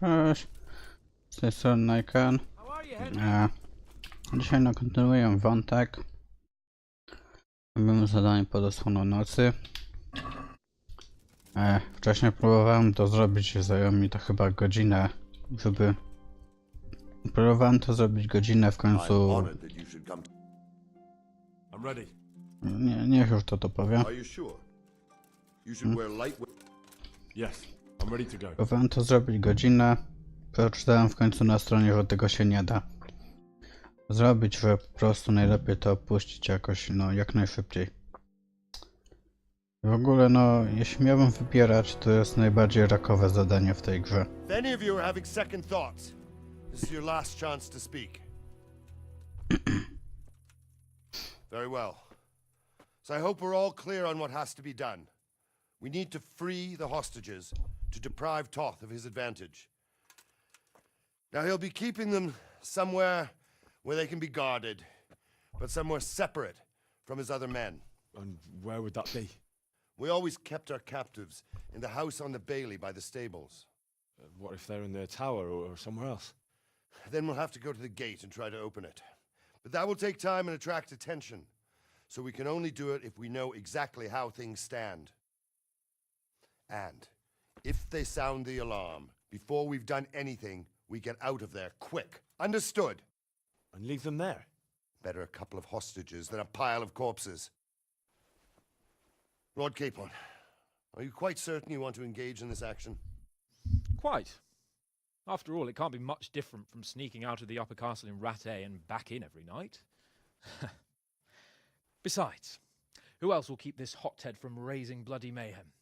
Cześć, z tej strony Naiken. Dzisiaj kontynuuję wątek. Robimy zadanie pod osłoną nocy. Wcześniej próbowałem to zrobić, zajęło mi to chyba godzinę, żeby... Próbowałem to zrobić godzinę, w końcu... Niech już to powiem. Próbowałem to zrobić godzinę, przeczytałem w końcu na stronie, że tego się nie da zrobić, że po prostu najlepiej to opuścić jakoś, no jak najszybciej. W ogóle, no, jeśli miałbym wybierać, to jest najbardziej rakowe zadanie w tej grze. Very well. So I hope we're all clear on what has to be done. We need to free the hostages to deprive Toth of his advantage. Now he'll be keeping them somewhere where they can be guarded, but somewhere separate from his other men. And where would that be? We always kept our captives in the house on the Bailey by the stables. What if they're in their tower or somewhere else? Then we'll have to go to the gate and try to open it. But that will take time and attract attention. So we can only do it if we know exactly how things stand. And if they sound the alarm before we've done anything, we get out of there quick. Understood? And leave them there? Better a couple of hostages than a pile of corpses. Lord Capon, are you quite certain you want to engage in this action? Quite. After all, it can't be much different from sneaking out of the upper castle in Rattay and back in every night. Besides, who else will keep this hothead from raising bloody mayhem?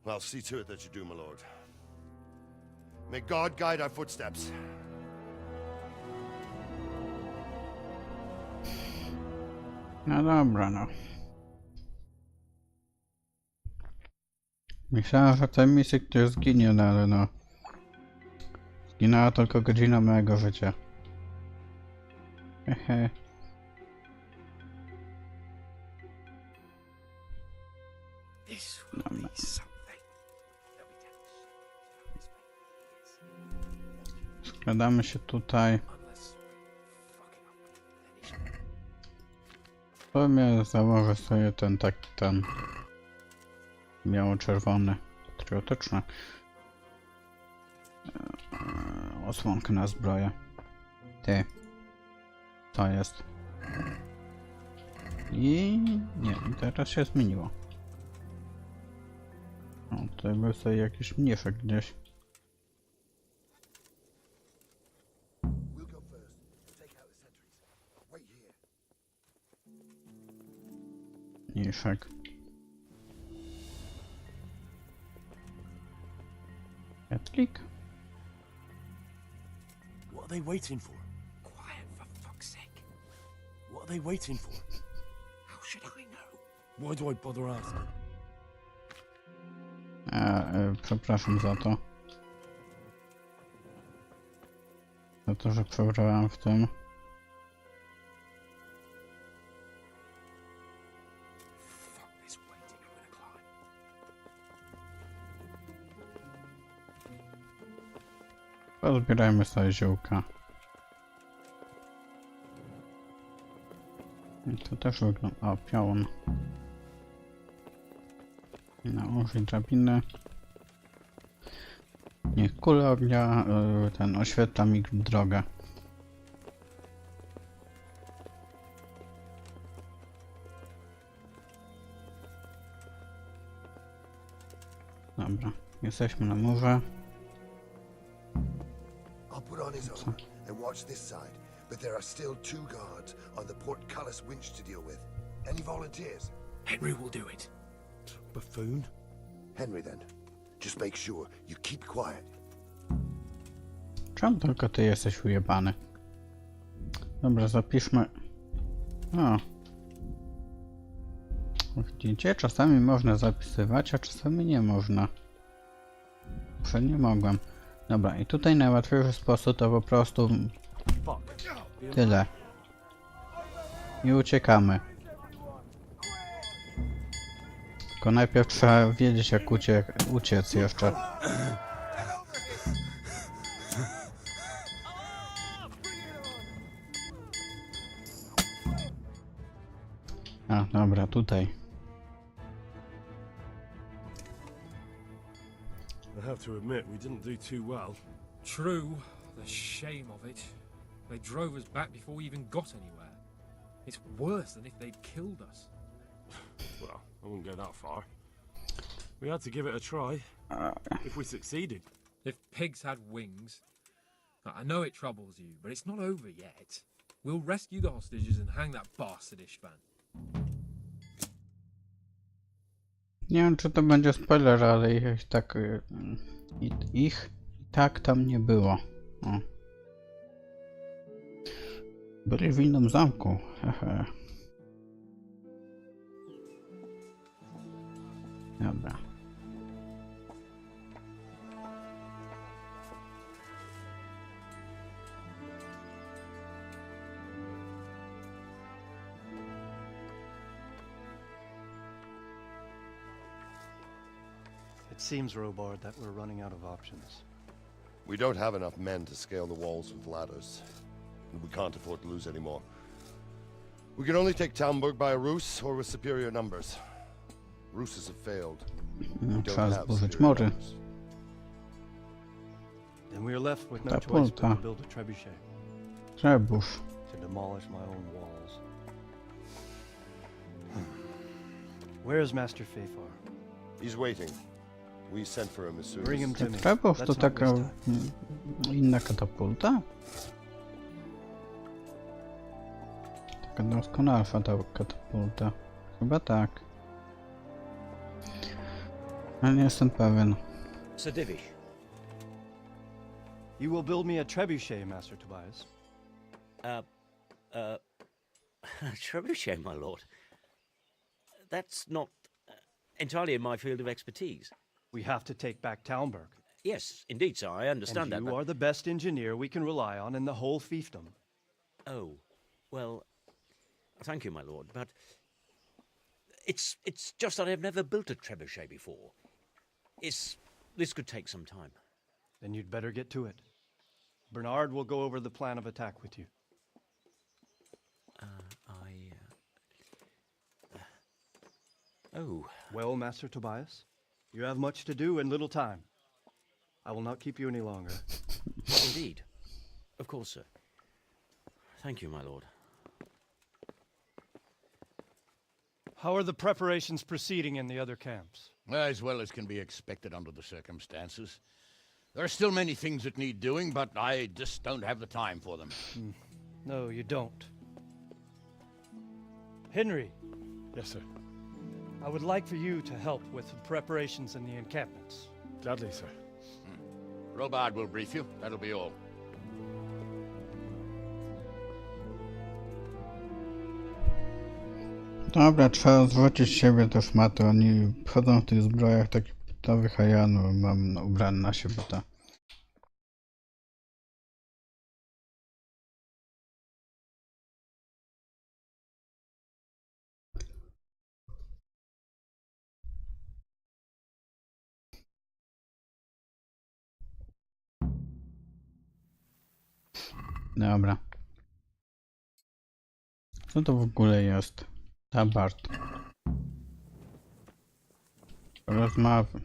Well, see to it that you do, my lord. May God guide our footsteps. No dobra, no. Myślałem, że w tej misji ktoś zginie, no ale no. Zginęła tylko godzina mojego życia. Hehe. Dobra. Składamy się tutaj. To mnie założę sobie ten taki tam biało-czerwony, patriotyczny. Osłonkę na zbroję. Ty. To jest. I nie, teraz się zmieniło. O, tutaj był sobie jakiś mniejszy gdzieś. Mniejszek. Klik. What are they waiting for? Quiet, for fuck's sake. What are they waiting for? How should I know? Why do I bother asking? Przepraszam za to. Za to, że przebrałem w tym. Fuck this waiting, I'm gonna climb. Pozbierajmy sobie ziółka. I to też wygląda... O, piorun. Użyj drabiny. Niech kula ognia ten oświetla mi drogę. Dobra, jesteśmy na murze. I'll put on his armor and watch this side, but there are still 2 guards on the portcullis winch to deal with. Any volunteers? Henry will do it. Buffoon? Henry, then. Just make sure you keep quiet. Czemu tylko ty jesteś ujebany? Dobra, zapiszmy. O. Widzicie? Czasami można zapisywać, a czasami nie można. Przecież nie mogłem. Dobra, i tutaj najłatwiejszy sposób to po prostu... Tyle. I uciekamy. Tylko najpierw trzeba wiedzieć jak uciec jeszcze. dobra, tutaj. I have to admit, we didn't do too well. True. The shame of it. They drove us back before we even got anywhere. It's worse than if they'd killed us. Well, I wouldn't go that far. We had to give it a try. If we succeeded. If pigs had wings... I know it troubles you, but it's not over yet. We'll rescue the hostages and hang that bastard Ishvan. Nie wiem, czy to będzie spoiler, ale ich tak... Ich i tak tam nie było. O. Byli w innym zamku. Hehe. Dobra. It seems, Robard, that we're running out of options. We don't have enough men to scale the walls with ladders. And we can't afford to lose any more. We can only take Talmberg by a ruse or with superior numbers. Ruses have failed. We don't Trzeba have zburzyć superior mury. numbers. Then we're left with no Ta choice but to pulta. build a trebuchet Trebusz. to demolish my own walls. Where is Master Fafar? He's waiting. We sent for him as soon Bring him as... to me. Trebusz to Let's not taka waste time. inna katapulta? Taka doskonalsza ta katapulta. Chyba tak. Ale nie jestem pewien. Sir Divish, You will build me a trebuchet, Master Tobias. trebuchet, my lord. That's not entirely in my field of expertise. We have to take back Talmberg. Yes, indeed, sir, I understand And that. you are the best engineer we can rely on in the whole fiefdom. Oh, well, thank you, my lord, but it's just that I've never built a trebuchet before. This could take some time. Then you'd better get to it. Bernard will go over the plan of attack with you. Oh, Well, Master Tobias, you have much to do and little time. I will not keep you any longer. indeed. Of course, sir. Thank you, my lord. How are the preparations proceeding in the other camps? As well as can be expected under the circumstances. There are still many things that need doing, but I just don't have the time for them. No, you don't. Henry, Yes, sir. I would like for you to help with the preparations in the encampments. Gladly, sir. Robard will brief you, that'll be all. Dobra, trzeba zwrócić siebie te szmaty. Oni wchodzą w tych zbrojach takich pitowych, a ja no, mam ubrany na siebie te. Dobra. Co to w ogóle jest? Tabard. Rozmowy.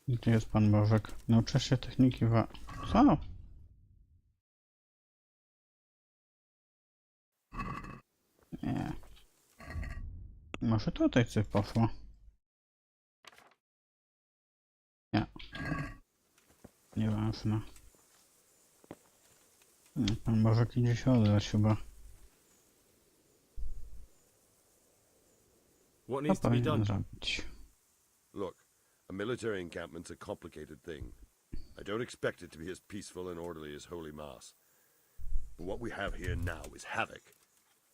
Gdzie jest pan Bożek? Nauczę się techniki Co? Nie. Może tutaj coś poszło. Nie. Nieważne. Pan Bożek idzie się oddać chyba. What Co needs to be powinien done? zrobić? Look, a military encampment's a complicated thing. I don't expect it to be as peaceful and orderly as Holy Mass. But what we have here now is havoc.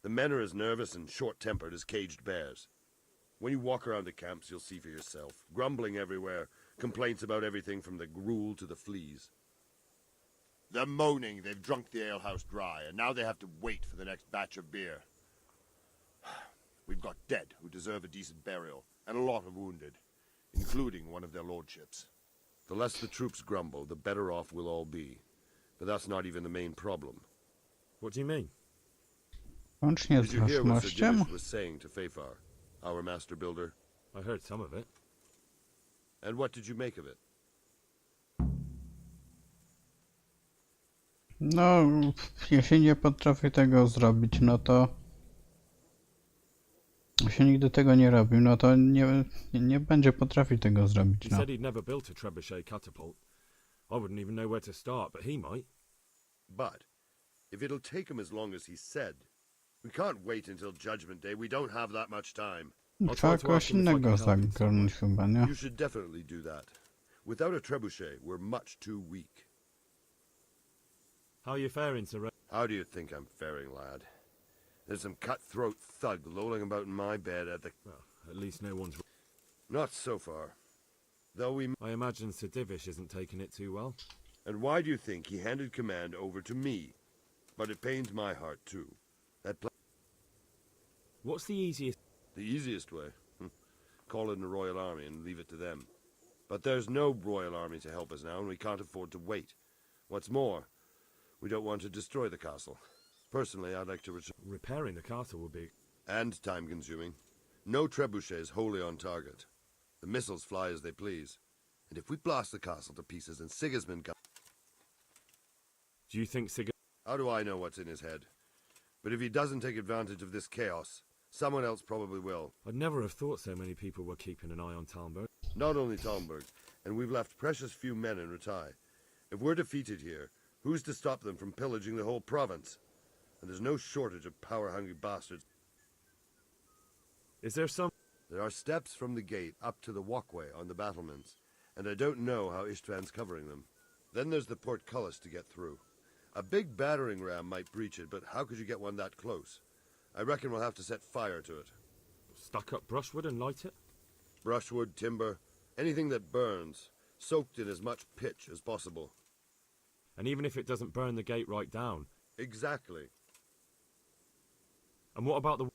The men are as nervous and short-tempered as caged bears. When you walk around the camps, you'll see for yourself. Grumbling everywhere, complaints about everything from the gruel to the fleas. They're moaning they've drunk the alehouse dry, and now they have to wait for the next batch of beer. We've got dead who deserve a decent burial, and a lot of wounded, including one of their lordships. The less the troops grumble, the better off we'll all be. But that's not even the main problem. What do you mean? Łącznie z Did you hear what Sir żywnością. Divish was saying to Fafar, our master builder? I heard some of it. And what did you make of it? No, jeśli nie potrafię tego zrobić, no to... Jeśli nigdy tego nie robił, no to nie będzie potrafił tego zrobić, He no. said he'd never built a trebuchet catapult. I wouldn't even know where to start, but he might. But, if it'll take him as long as he said, we can't wait until Judgment Day. We don't have that much time. Trzeba kogoś innego zagarnąć chyba, nie? You should definitely do that. Without a trebuchet, we're much too weak. How are you faring, Sir? How do you think I'm faring, lad? There's some cutthroat thug lolling about in my bed at the... Well, at least no one's... Not so far. Though we... I imagine Sir Divish isn't taking it too well. And why do you think he handed command over to me? But it pains my heart, too. What's the easiest... The easiest way? Call in the Royal Army and leave it to them. But there's no Royal Army to help us now, and we can't afford to wait. What's more, we don't want to destroy the castle. Personally, I'd like to return... Repairing the castle would be... And time-consuming. No trebuchets wholly on target. The missiles fly as they please. And if we blast the castle to pieces and Sigismund comes... Do you think Sig... How do I know what's in his head? But if he doesn't take advantage of this chaos, someone else probably will. I'd never have thought so many people were keeping an eye on Talmberg. Not only Talmberg, and we've left precious few men in Rattay. If we're defeated here, who's to stop them from pillaging the whole province? And there's no shortage of power-hungry bastards. Is there some... There are steps from the gate up to the walkway on the battlements, and I don't know how Istvan's covering them. Then there's the portcullis to get through. A big battering ram might breach it, but how could you get one that close? I reckon we'll have to set fire to it. Stuck up brushwood and light it? Brushwood, timber, anything that burns, soaked in as much pitch as possible. And even if it doesn't burn the gate right down? Exactly. And what about the...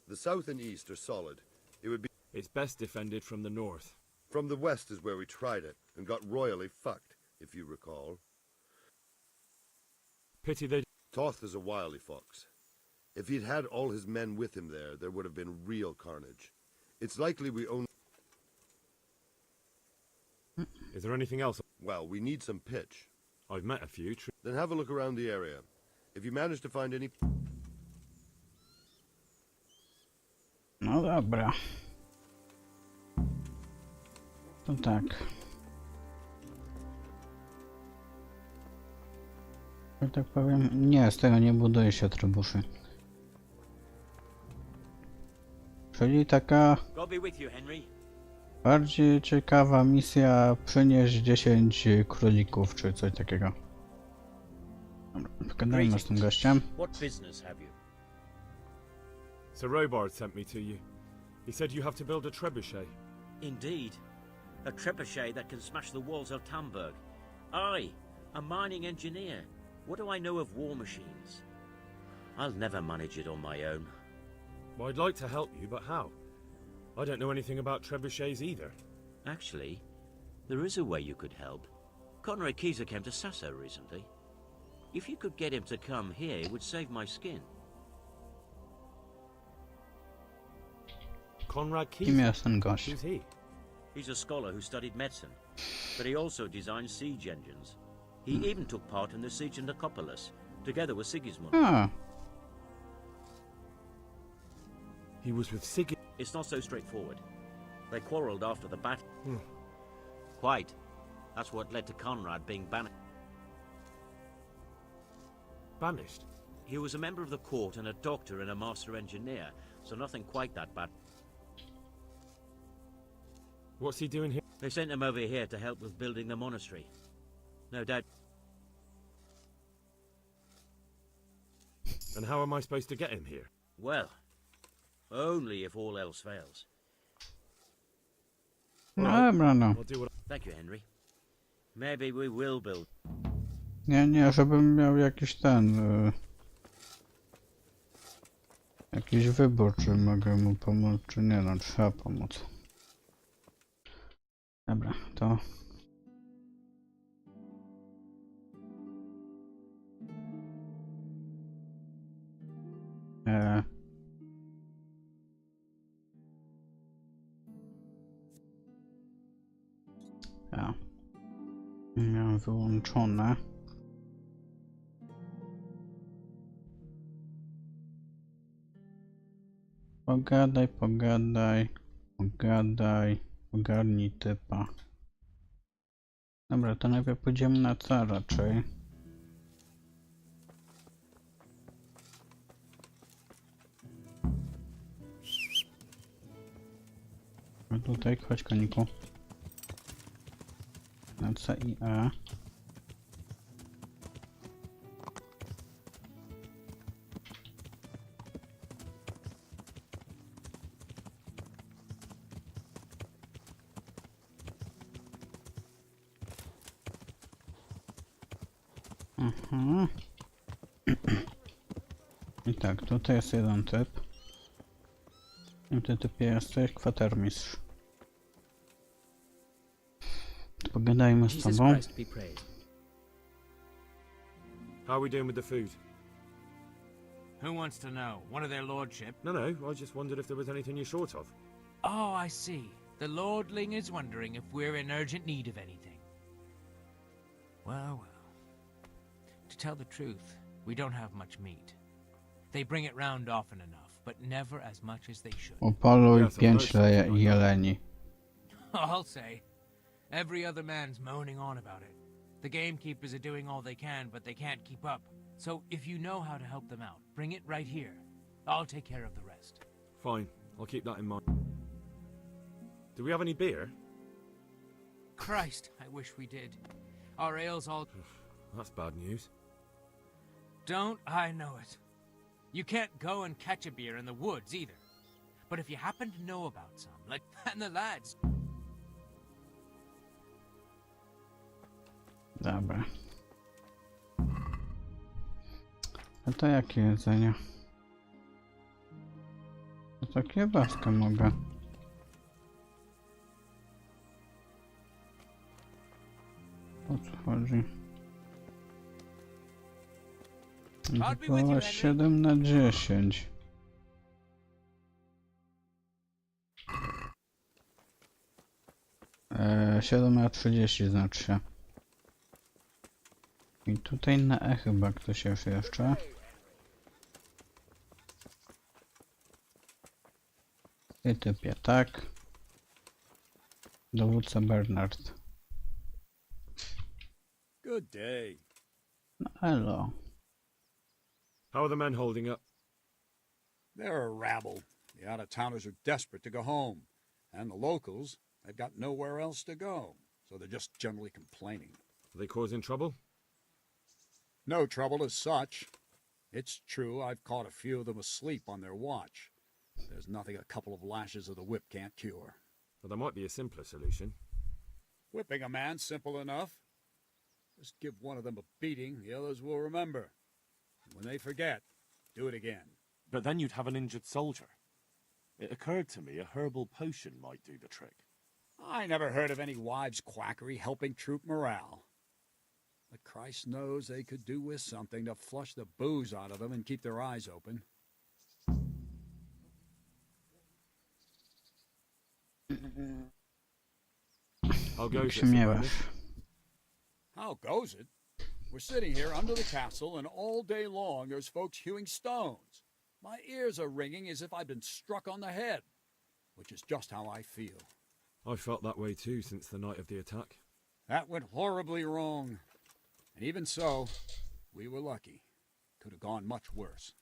The south and east are solid. It would be... It's best defended from the north. From the west is where we tried it, and got royally fucked, if you recall. Pity they... Toth is a wily fox. If he'd had all his men with him there would have been real carnage. It's likely we only... Is there anything else? Well, we need some pitch. I've met a few. Then have a look around the area. If you manage to find any... No dobra. To tak. Że tak powiem, nie, z tego nie buduje się trybuszy. Czyli taka God be with you, Henry. bardziej ciekawa misja przynieść 10 królików, czy coś takiego. Dobra, pogadajmy z tym gościem. What business have you? Sir Robard sent me to you. He said you have to build a trebuchet. Indeed. A trebuchet that can smash the walls of Talmberg. I, a mining engineer. What do I know of war machines? I'll never manage it on my own. Well, I'd like to help you, but how? I don't know anything about trebuchets either. Actually, there is a way you could help. Conrad Keyser came to Sasso recently. If you could get him to come here, it would save my skin. Conrad Kim Keyser? jest ten gość? Who's he? He's a scholar who studied medicine, but he also designed siege engines. He even took part in the siege of Nicopolis, together with Sigismund. A, He was with Sig... It's not so straightforward. They quarreled after the battle. Hmm. Quite. That's what led to Conrad being banished. Banished? He was a member of the court and a doctor and a master engineer, so nothing quite that bad. What's he doing here? They sent him over here to help with building the monastery. No doubt. And how am I supposed to get him here? Well, only if all else fails. no dobra, no. I'll do what Thank you, Henry. Maybe we will build. Nie, żebym miał jakiś jakiś wybór, czy mogę mu pomóc, czy nie, no trzeba pomóc. Dobra, to... Ja. Miałem wyłączone. Pogadaj, pogadaj, pogadaj, ogarnij typa. Dobra, to najpierw pójdziemy na co raczej. A tutaj, chodź koniku. Na C i E. Aha. I tak, tutaj jest jeden typ. I ty typie jesteś kwatermistrz. Pogadajmy z Jesus tobą. Christ be praised. How are we doing with the food? Who wants to know? One of their lordship? No, I just wondered if there was anything you're short of. Oh, I see. The lordling is wondering if we're in urgent need of anything. Well. To tell the truth, we don't have much meat. They bring it round often enough, but never as much as they should. Upoluj 5 jeleni. I'll say. Every other man's moaning on about it. The gamekeepers are doing all they can, but they can't keep up. So if you know how to help them out, bring it right here. I'll take care of the rest. Fine, I'll keep that in mind. Do we have any beer? Christ, I wish we did. Our ale's all... That's bad news. Don't I know it. You can't go and catch a beer in the woods either. But if you happen to know about some, like and the lads... Dobra. A to jakie jedzenie? No to kiełbaskę mogę. O co chodzi? To było 7 na 10. Eee, 7 na 30 znaczy się. I tutaj na E chyba ktoś jest jeszcze. I typie, tak. Dowódca Bernard. Good day. No, hello. How are the men holding up? They're a rabble. The out-of-towners are desperate to go home. And the locals, they've got nowhere else to go. So they're just generally complaining. Are they causing trouble? No trouble as such. It's true I've caught a few of them asleep on their watch. There's nothing a couple of lashes of the whip can't cure. Well, there might be a simpler solution. Whipping a man's simple enough. Just give one of them a beating, the others will remember. And when they forget, do it again. But then you'd have an injured soldier. It occurred to me a herbal potion might do the trick. I never heard of any wives' quackery helping troop morale. But Christ knows they could do with something to flush the booze out of them and keep their eyes open. How goes it? Śmiewasz. How goes it? We're sitting here under the castle, and all day long there's folks hewing stones. My ears are ringing as if I'd been struck on the head, which is just how I feel. I felt that way too since the night of the attack. That went horribly wrong. And even so, we were lucky. Could have gone much worse.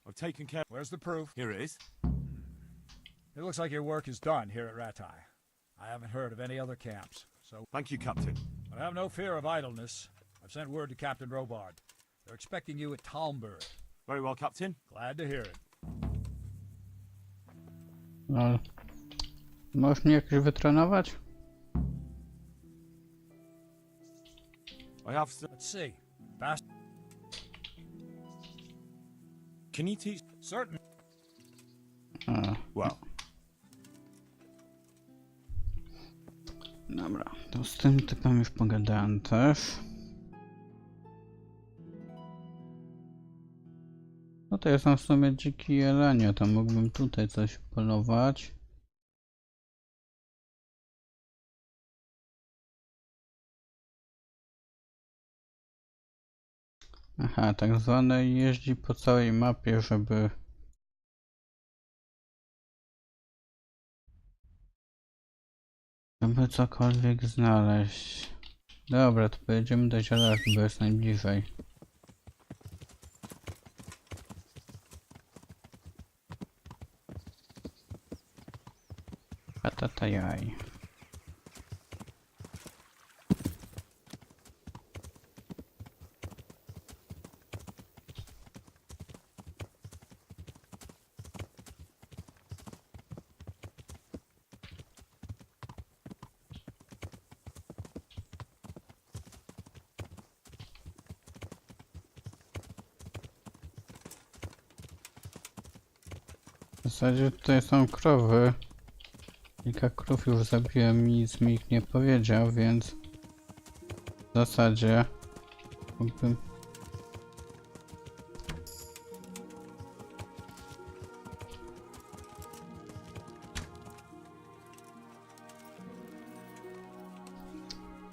I've taken care... Where's the proof? Here it is. It looks like your work is done here at Ratai. I haven't heard of any other camps, so... Thank you, Captain. But have no fear of idleness. I've sent word to Captain Robard. They're expecting you at Talmberg. Very well, Captain. Glad to hear it. No. Możesz mnie jakoś wytrenować? I have some... Let's see. Fast. Can you teach... Certain. Well. Dobra, to z tym typem już pogadałem też. No to są w sumie dziki jelenie, to mógłbym tutaj coś polować. Aha, tak zwane jeździ po całej mapie, żeby cokolwiek znaleźć. Dobra, to pojedziemy do zielarki, bo jest najbliżej. Patata jaj. W zasadzie tutaj są krowy. Kilka krów już zabiłem i nic mi ich nie powiedział, więc w zasadzie mógłbym...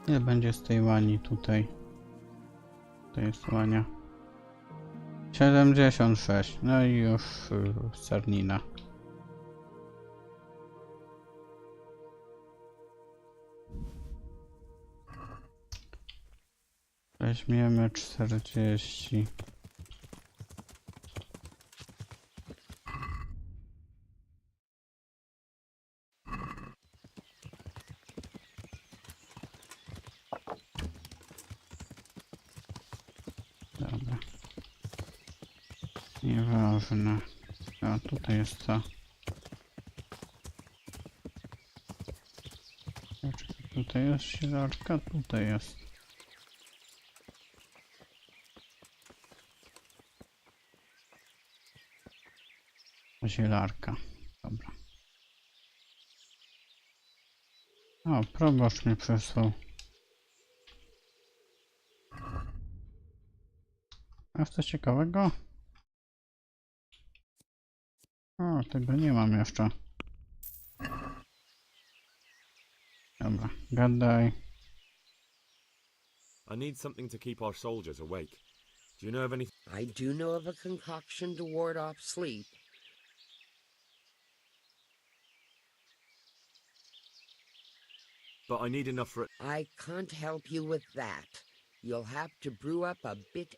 Ile będzie z tej łani tutaj? To jest łania. 76. No i już sarnina. Weźmiemy 40. Dobra. Nieważne. A tutaj jest to. Tutaj jest zielarka, tutaj jest. Zielarka. Dobra. O, proboszcz mnie przysłał. A coś ciekawego? O, tego nie mam jeszcze. Dobra, gadaj. I need something to keep our soldiers awake. Do you know of anything? I do know of a concoction to ward off sleep. But I need enough for it. I can't help you with that. You'll have to brew up a bit.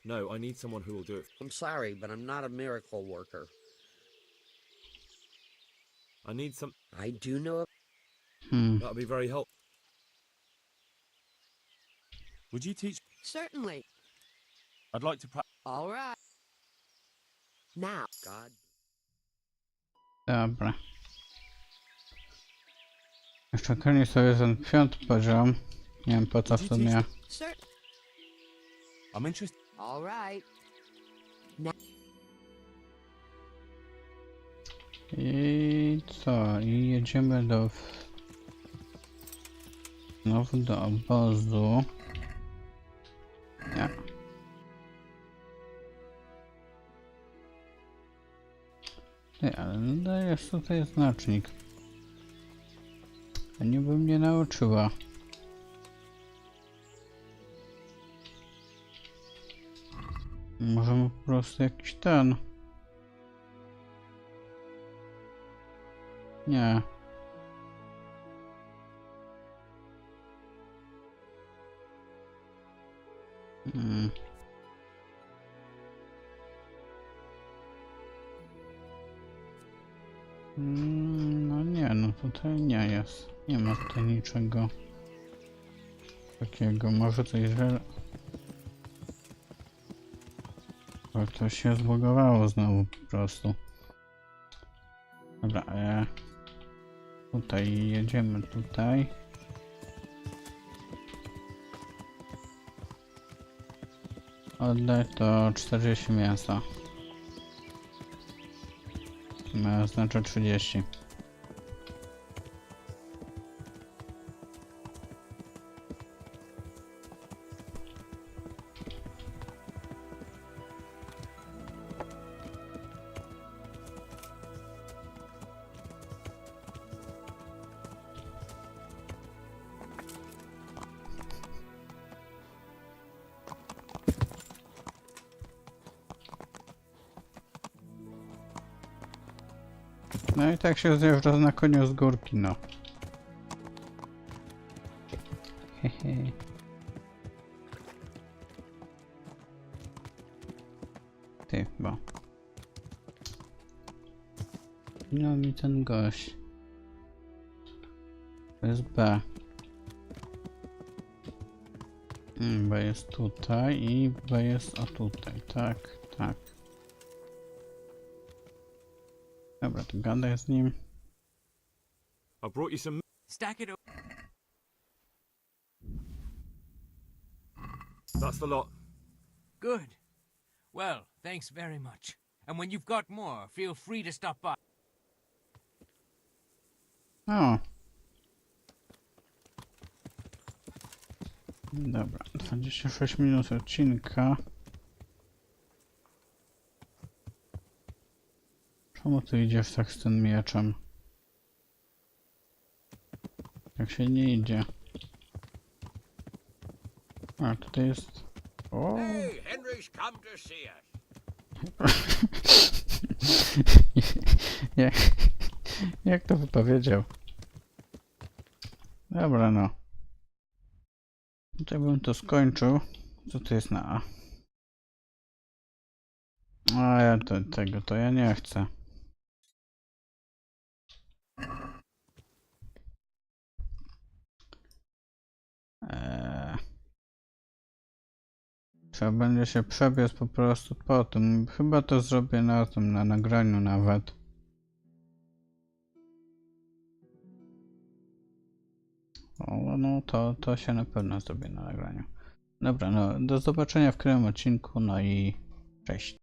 No, I need someone who will do it. I'm sorry, but I'm not a miracle worker. I need some. I do know. That would be very helpful. Would you teach? Certainly. I'd like to practice. All right. Now, God. Dobra. Jeszcze koniec sobie ten 5. poziom. Nie wiem po co w sumie. I'm interested. All right. I co? I jedziemy do... Znowu do obozu. Nie. Ty, ale jest tutaj znacznik. A nie by mnie nauczyła. Może po prostu jakiś ten. Nie. No nie, no tutaj nie jest. Nie ma tutaj niczego takiego. Może coś źle... Bo to się zbugowało znowu po prostu. Dobra, tutaj jedziemy tutaj. Oddaj to 40 mięsa. Znaczy 30. No i tak się zjeżdża na koniu z górki, no. Hehe. Ty, bo... No mi ten gość. To jest B. B jest tutaj i B jest o tutaj. Tak, tak. Dobra, to gadaj z nim. I brought you some. Stack it. That's the lot. Good. Well, thanks very much. And when you've got more, feel free to stop by. O. Dobra, 26 minut odcinka. Czemu ty idziesz tak z tym mieczem? Jak się nie idzie. A, tutaj jest... O! Hey, Henry's come to see us. Jak to wypowiedział? Dobra, no. Tutaj bym to skończył. Co to jest na A? A ja tego to ja nie chcę. Trzeba będzie się przebiec po prostu po tym. Chyba to zrobię na tym, na nagraniu nawet. O, no to się na pewno zrobię na nagraniu. Dobra, no do zobaczenia w kolejnym odcinku, no i cześć.